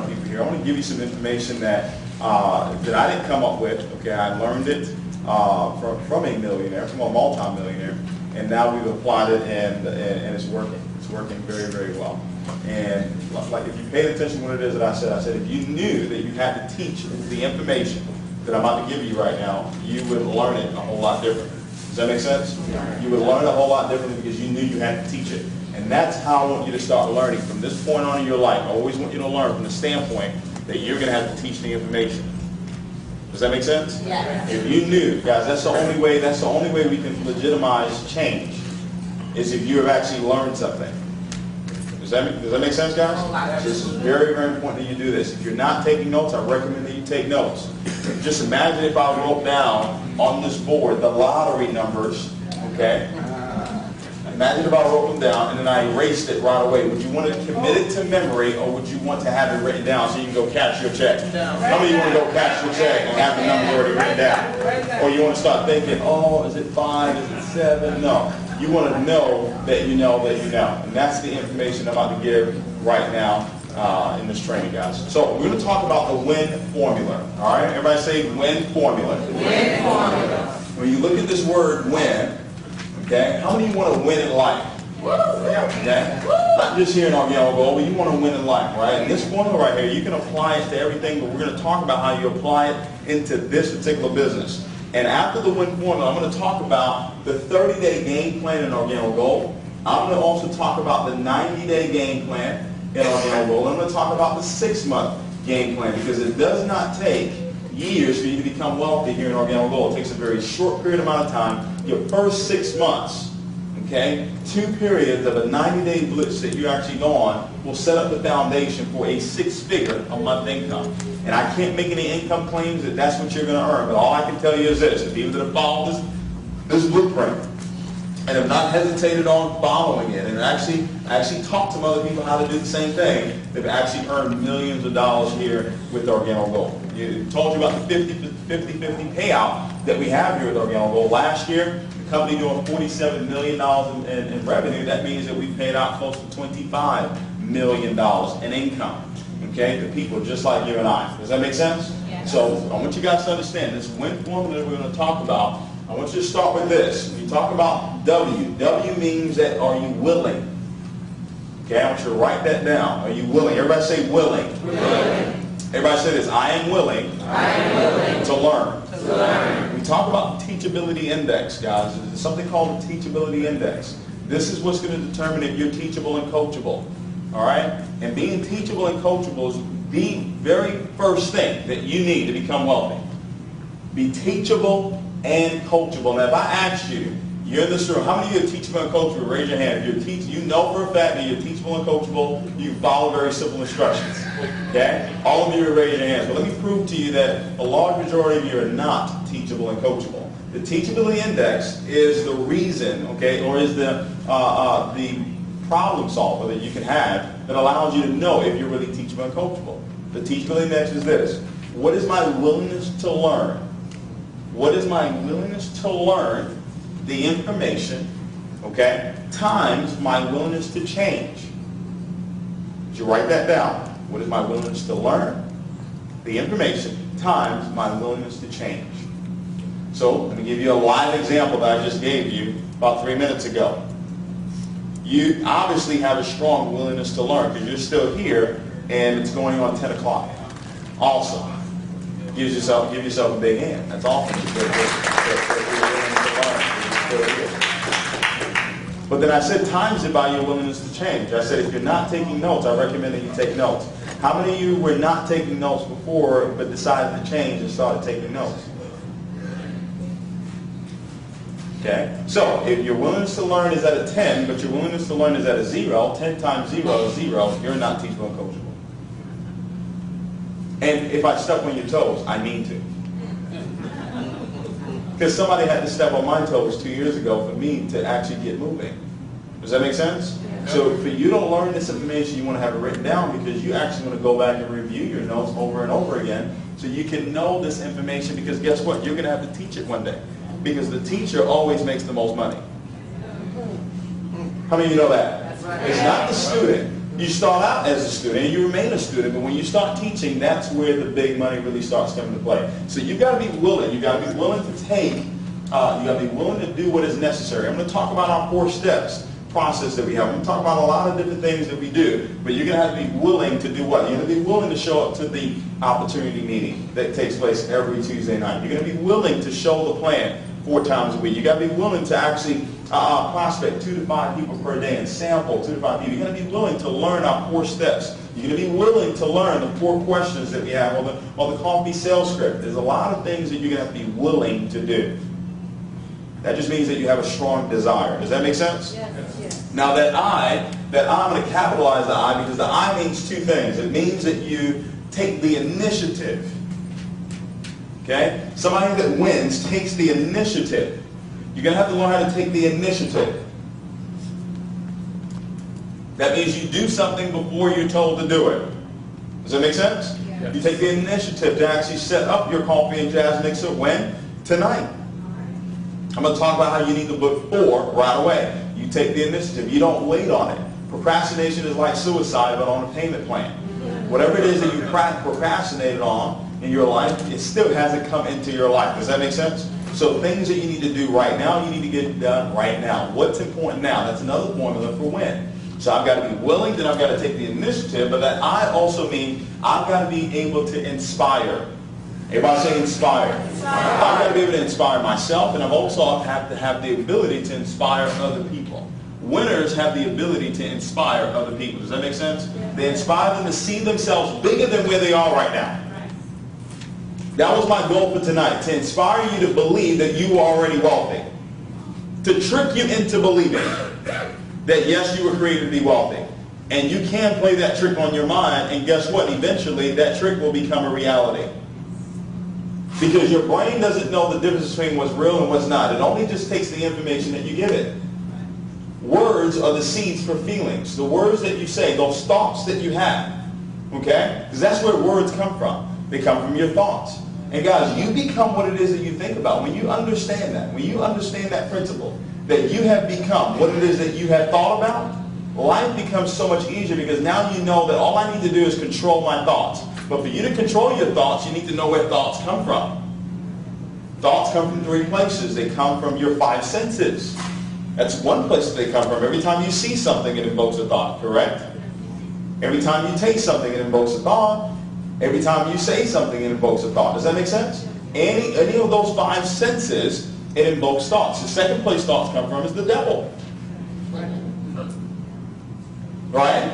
people here. I want to give you some information that that I didn't come up with. Okay, I learned it from a millionaire, from a multi-millionaire, and now we've applied it, and it's working. It's working very, very well. And like, if you paid attention to what it is that I said if you knew that you had to teach the information that I'm about to give you right now, you would learn it a whole lot differently. Does that make sense? Yeah. You would learn it a whole lot differently because you knew you had to teach it. And that's how I want you to start learning from this point on in your life. I always want you to learn from the standpoint that you're going to have to teach the information. Does that make sense? Yeah. If you knew, guys, that's the only way we can legitimize change, is if you have actually learned something. Does that make sense, guys? This is very, very important that you do this. If you're not taking notes, I recommend that you take notes. Just imagine if I wrote down on this board the lottery numbers, okay? Imagine if I wrote them down and then I erased it right away. Would you want to commit it to memory, or would you want to have it written down so you can go cash your check? How many of you want to go cash your check and have the numbers already written down? Or you want to start thinking, oh, is it 5, is it 7? No. You want to know that you know that you know. And that's the information I'm about to give right now in this training, guys. So we're going to talk about the WIN formula. All right? Everybody say WIN formula. WIN formula. When you look at this word WIN, okay, how many of you want to win in life? Okay? Not just here in our goal, but you want to win in life, right? And this formula right here, you can apply it to everything, but we're going to talk about how you apply it into this particular business. And after the WIN formula, I'm going to talk about the 30-day game plan in our goal. I'm going to also talk about the 90-day game plan in our goal. I'm going to talk about the 6-month game plan, because it does not take years for you to become wealthy here in our goal. It takes a very short period amount of time. Your first 6 months, okay, 2 periods of a 90-day blitz that you actually go on will set up the foundation for a 6-figure a month income. And I can't make any income claims that that's what you're going to earn, but all I can tell you is this: if people that have followed this blueprint and have not hesitated on following it, and actually talked to other people how to do the same thing, they've actually earned millions of dollars here with Organic Gold. I told you about the 50-50 payout that we have here with Organic Gold. Last year, the company doing $47 million in revenue. That means that we paid out close to $25 million in income, okay, to people just like you and I. Does that make sense? Yeah. So I want you guys to understand this WIN formula that we're going to talk about. I want you to start with this. When you talk about W, W means that are you willing? Okay, I want you to write that down. Are you willing? Everybody say willing. Willing. Everybody say this: I am willing, to learn. We talk about the teachability index, guys. There's something called the teachability index. This is what's going to determine if you're teachable and coachable. All right? And being teachable and coachable is the very first thing that you need to become wealthy. Be teachable and coachable. Now, if I asked you, you're in this room, how many of you are teachable and coachable? Raise your hand. If you're you know for a fact that you're teachable and coachable, you follow very simple instructions. Okay? All of you will raise your hands. But let me prove to you that a large majority of you are not teachable and coachable. The teachability index is the reason, okay, or is the problem solver that you can have that allows you to know if you're really teachable and coachable. The teachability index is this: what is my willingness to learn? What is my willingness to learn the information, okay, times my willingness to change? Did you write that down? What is my willingness to learn the information times my willingness to change? So let me give you a live example that I just gave you about 3 minutes ago. You obviously have a strong willingness to learn because you're still here and it's going on 10 o'clock. Awesome. Give yourself a big hand. That's awesome. But then I said times it by your willingness to change. I said if you're not taking notes, I recommend that you take notes. How many of you were not taking notes before but decided to change and started taking notes? Okay? So if your willingness to learn is at a 10, but your willingness to learn is at a 0, 10 times 0 is 0, you're not teachable and coachable. And if I step on your toes, I mean to. Because somebody had to step on my toes 2 years ago for me to actually get moving. Does that make sense? So for you to learn this information, you want to have it written down because you actually want to go back and review your notes over and over again so you can know this information, because guess what? You're going to have to teach it one day because the teacher always makes the most money. How many of you know that? It's not the student. You start out as a student and you remain a student, but when you start teaching, that's where the big money really starts coming to play. So you've got to be willing. You've got to be willing to take, you've got to be willing to do what is necessary. I'm going to talk about our 4 steps process that we have. I'm going to talk about a lot of different things that we do, but you're going to have to be willing to do what? You're going to be willing to show up to the opportunity meeting that takes place every Tuesday night. You're going to be willing to show the plan 4 times a week. You've got to be willing to actually prospect 2 to 5 people per day and sample 2 to 5 people. You're going to be willing to learn our 4 steps. You're going to be willing to learn the 4 questions that we have or the coffee sales script. There's a lot of things that you're going to have to be willing to do. That just means that you have a strong desire. Does that make sense? Yes. Yes. Now I'm going to capitalize the I because the I means 2 things. It means that you take the initiative. Okay? Somebody that wins takes the initiative. You're going to have to learn how to take the initiative. That means you do something before you're told to do it. Does that make sense? Yes. You take the initiative to actually set up your coffee and jazz mixer when? Tonight. I'm going to talk about how you need to book 4 right away. You take the initiative. You don't wait on it. Procrastination is like suicide, but on a payment plan. Whatever it is that you procrastinated on in your life, it still hasn't come into your life. Does that make sense? So things that you need to do right now, you need to get done right now. What's important now? That's another formula for win. So I've got to be willing, then I've got to take the initiative, but that I also mean I've got to be able to inspire. Everybody say inspire. I've got to be able to inspire myself, and I've also have to have the ability to inspire other people. Winners have the ability to inspire other people. Does that make sense? They inspire them to see themselves bigger than where they are right now. That was my goal for tonight, to inspire you to believe that you are already wealthy. To trick you into believing that yes, you were created to be wealthy. And you can play that trick on your mind, and guess what? Eventually, that trick will become a reality. Because your brain doesn't know the difference between what's real and what's not. It only just takes the information that you give it. Words are the seeds for feelings. The words that you say, those thoughts that you have. Okay? Because that's where words come from. They come from your thoughts. And guys, you become what it is that you think about. When you understand that, when you understand that principle, that you have become what it is that you have thought about, life becomes so much easier because now you know that all I need to do is control my thoughts. But for you to control your thoughts, you need to know where thoughts come from. Thoughts come from 3 places. They come from your 5 senses. That's one place that they come from. Every time you see something, it invokes a thought, correct? Every time you taste something, it invokes a thought. Every time you say something, it invokes a thought. Does that make sense? Any of those 5 senses, it invokes thoughts. The second place thoughts come from is the devil. Right?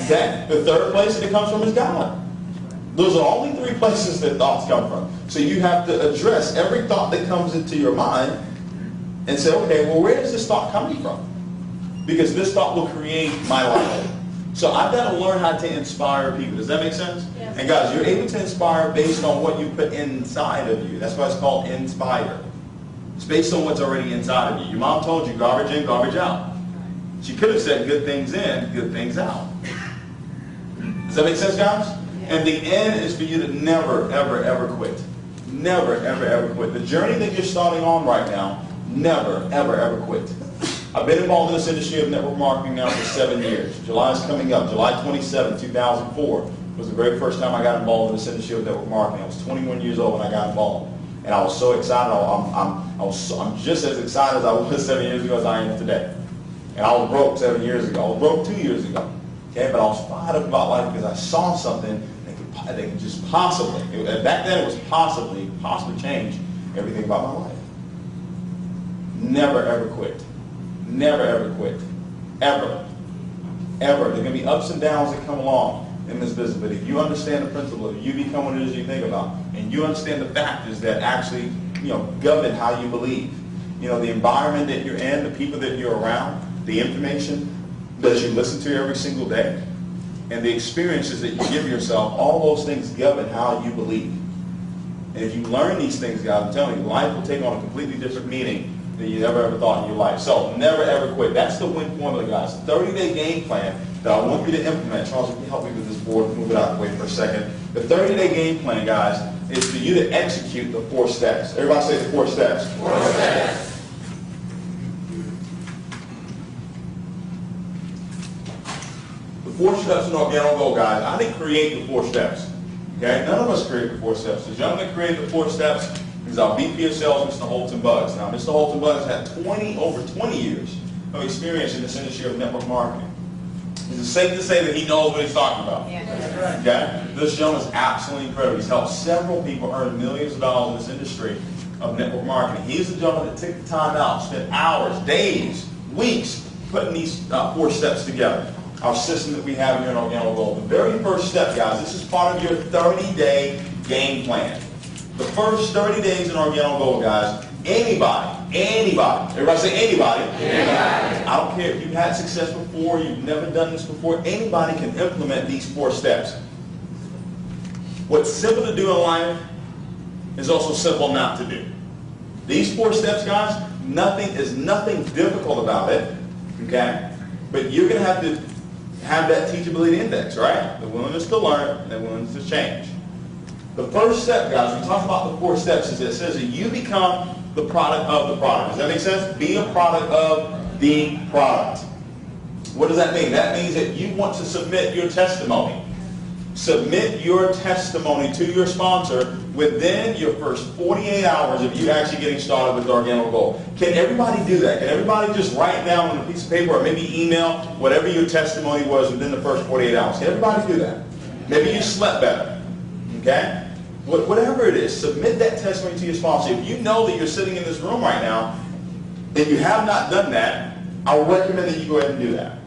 Okay? The third place that it comes from is God. Those are only 3 places that thoughts come from. So you have to address every thought that comes into your mind and say, okay, well, where is this thought coming from? Because this thought will create my life. So I've got to learn how to inspire people. Does that make sense? Yes. And guys, you're able to inspire based on what you put inside of you. That's why it's called inspire. It's based on what's already inside of you. Your mom told you garbage in, garbage out. She could have said good things in, good things out. Does that make sense, guys? Yes. And the end is for you to never, ever, ever quit. Never, ever, ever quit. The journey that you're starting on right now, never, ever, ever quit. I've been involved in this industry of network marketing now for 7 years. July is coming up. July 27, 2004 was the very first time I got involved in this industry of network marketing. I was 21 years old when I got involved. And I was so excited. I'm just as excited as I was 7 years ago as I am today. And I was broke 7 years ago. I was broke 2 years ago. Okay, but I was fired up about life because I saw something that could just possibly, back then it was possibly change everything about my life. Never ever quit. Never ever quit. Ever. Ever. There are going to be ups and downs that come along in this business, but if you understand the principle, if you become what it is you think about, and you understand the factors that actually, govern how you believe, the environment that you're in, the people that you're around, the information that you listen to every single day, and the experiences that you give yourself, all those things govern how you believe. And if you learn these things, guys, I'm telling you, life will take on a completely different meaning than you never ever thought in your life. So never ever quit. That's the win formula, guys. 30-day game plan that I want you to implement. Charles, can you help me with this board? Move it out of the way for a second. The 30-day game plan, guys, is for you to execute the 4 steps. Everybody say the 4 steps. 4 steps. The 4 steps in Organic Gold, guys. I didn't create the 4 steps. Okay? None of us created the 4 steps. The gentleman that created the 4 steps is our VP of Sales, Mr. Holton Buggs. Now, Mr. Holton Buggs had over 20 years of experience in this industry of network marketing. Is it safe to say that he knows what he's talking about? Yeah. Okay? This gentleman is absolutely incredible. He's helped several people earn millions of dollars in this industry of network marketing. He's the gentleman that took the time out, spent hours, days, weeks putting these 4 steps together. Our system that we have here in Organic Gold. The very first step, guys, this is part of your 30-day game plan. The first 30 days in Organic Gold, guys, anybody, everybody say anybody. I don't care if you've had success before, you've never done this before, anybody can implement these 4 steps. What's simple to do in life is also simple not to do. These 4 steps, guys, nothing difficult about it, okay? But you're going to have that teachability index, right? The willingness to learn and the willingness to change. The first step, guys, we talk about the 4 steps, is it says that you become the product of the product. Does that make sense? Be a product of the product. What does that mean? That means that you want to submit your testimony. Submit your testimony to your sponsor within your first 48 hours of you actually getting started with Organic Gold. Can everybody do that? Can everybody just write down on a piece of paper or maybe email whatever your testimony was within the first 48 hours? Can everybody do that? Maybe you slept better. Okay? Whatever it is, submit that testimony to your sponsor. If you know that you're sitting in this room right now and you have not done that, I recommend that you go ahead and do that.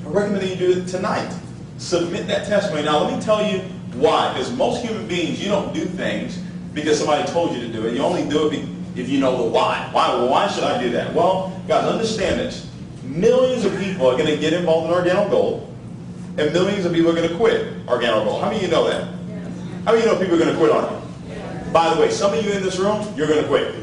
I recommend that you do it tonight. Submit that testimony. Now, let me tell you why. Because most human beings, you don't do things because somebody told you to do it. You only do it if you know the why. Why should I do that? Well, guys, understand this. Millions of people are going to get involved in Organic Gold, and millions of people are going to quit Organic Gold. How many of you know that? How many of you know people are going to quit on you? By the way, some of you in this room, you're going to quit.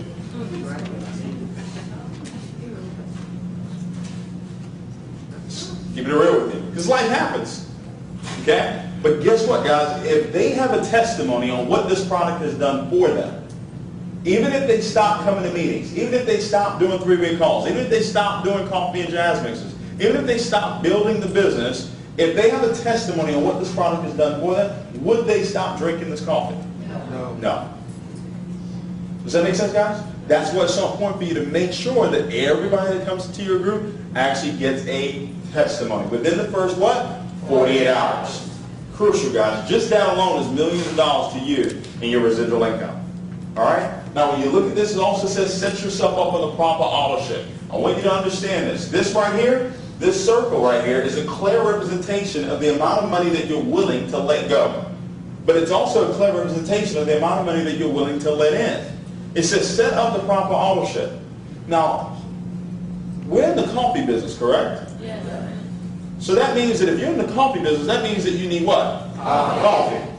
Keep it real with you. Because life happens. Okay? But guess what, guys? If they have a testimony on what this product has done for them, even if they stop coming to meetings, even if they stop doing 3-way calls, even if they stop doing coffee and jazz mixes, even if they stop building the business, if they have a testimony on what this product has done for them, would they stop drinking this coffee? No. Does that make sense, guys? That's why it's so important for you to make sure that everybody that comes to your group actually gets a testimony within the first, 48 hours. Crucial, guys. Just that alone is millions of dollars to you in your residual income. All right? Now, when you look at this, it also says set yourself up on the proper auto ship. I want you to understand this. This right here, this circle right here is a clear representation of the amount of money that you're willing to let go. But it's also a clear representation of the amount of money that you're willing to let in. It says set up the proper auto ship. Now, we're in the coffee business, correct? Yes. So that means that if you're in the coffee business, that means that you need what? Coffee.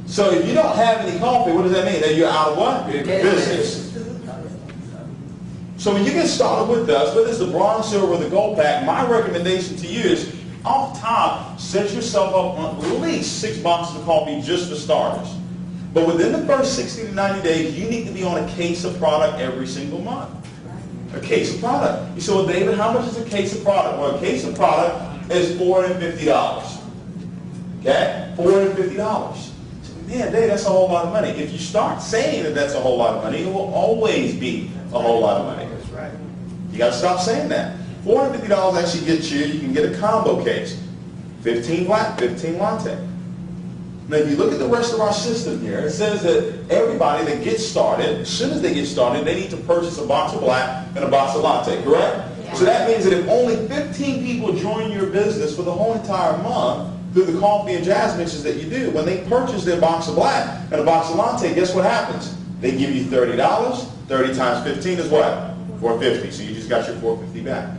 So if you don't have any coffee, what does that mean? That you're out of what? Business. So when you get started with us, whether it's the bronze, silver, or the gold pack, my recommendation to you is, off top, set yourself up on at least 6 boxes of coffee just for starters. But within the first 60 to 90 days, you need to be on a case of product every single month. A case of product. You say, well, David, how much is a case of product? Well, a case of product is $450. Okay? $450. Man, Dave, that's a whole lot of money. If you start saying that that's a whole lot of money, it will always be a whole lot of money. That's right. You got to stop saying that. $450 actually gets you can get a combo case. 15 black, 15 latte. Now, if you look at the rest of our system here, it says that everybody that gets started, as soon as they get started, they need to purchase a box of black and a box of latte, correct? Yeah. So that means that if only 15 people join your business for the whole entire month, through the coffee and jazz mixes that you do, when they purchase their box of black and a box of latte, guess what happens? They give you $30. 30 times 15 is what? $450. So you just got your $450 back.